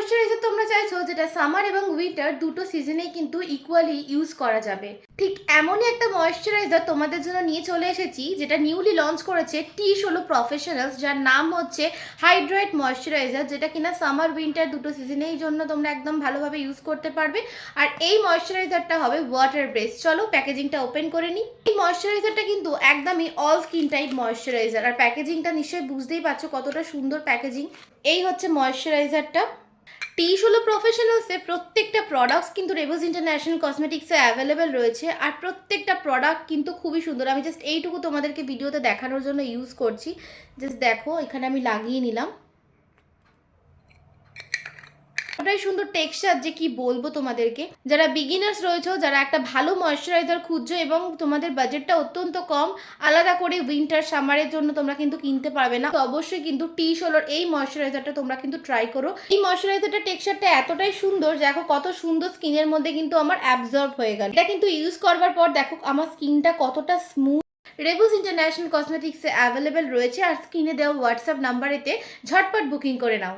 Moisturiser তোমরা চাইছো যেটা সামার এবং উইন্টার দুটো সিজনেই কিন্তু ইকুয়ালি ইউজ করা যাবে, ঠিক এমনই একটা ময়শ্চারাইজার তোমাদের জন্য নিয়ে চলে এসেছি, যেটা নিউলি লঞ্চ করেছে টি16 প্রফেশনালস, যার নাম হচ্ছে হাইড্রেট ময়শ্চারাইজার, যেটা কিনা সামার উইন্টার দুটো সিজনেই জন্য তোমরা একদম ভালোভাবে ইউজ করতে পারবে। আর এই ময়শ্চারাইজারটা হবে ওয়াটার বেস। চলো প্যাকেজিংটা ওপেন করে নিই। এই ময়শ্চারাইজারটা কিন্তু একদমই অল স্কিন টাইপ ময়শ্চারাইজার, আর প্যাকেজিংটা নিশ্চয়ই বুঝতেই পারছো কতটা সুন্দর প্যাকেজিং। এই হচ্ছে ময়শ্চারাইজারটা। টি16 প্রফেশনালসে প্রত্যেকটা প্রোডাক্টস কিন্তু রেবুজ ইন্টারন্যাশনাল কসমেটিক্সে অ্যাভেলেবেল রয়েছে, আর প্রত্যেকটা প্রোডাক্ট কিন্তু খুবই সুন্দর। আমি জাস্ট এইটুকু তোমাদেরকে ভিডিওতে দেখানোর জন্য ইউজ করছি। জাস্ট দেখো, এখানে আমি লাগিয়ে নিলাম। ওটাই সুন্দর টেক্সচার যে কি বলবো তোমাদেরকে। যারা বিগিনার্স রয়েছে, যারা একটা ভালো ময়শ্চারাইজার খুঁজছো এবং তোমাদের বাজেটটা অত্যন্ত কম, আলাদা করে উইন্টার সামারের জন্য তোমরা কিন্তু কিনতে পারবে না, তো অবশ্যই কিন্তু টি16 এই ময়শ্চারাইজারটা তোমরা কিন্তু ট্রাই করো। এই ময়শ্চারাইজারটা টেক্সচারটা এতটাই সুন্দর, দেখো কত সুন্দর স্কিনের মধ্যে কিন্তু আমার অ্যাবজর্ব হয়ে গেল। এটা কিন্তু ইউজ করবার পর দেখো আমার স্কিনটা কতটা স্মুথ। রেবুজ ইন্টারন্যাশনাল কসমেটিক্সে অ্যাভেলেবেল রয়েছে, আর স্ক্রিনে দেওয়া হোয়াটসঅ্যাপ নাম্বারেতে ঝটপট বুকিং করে নাও।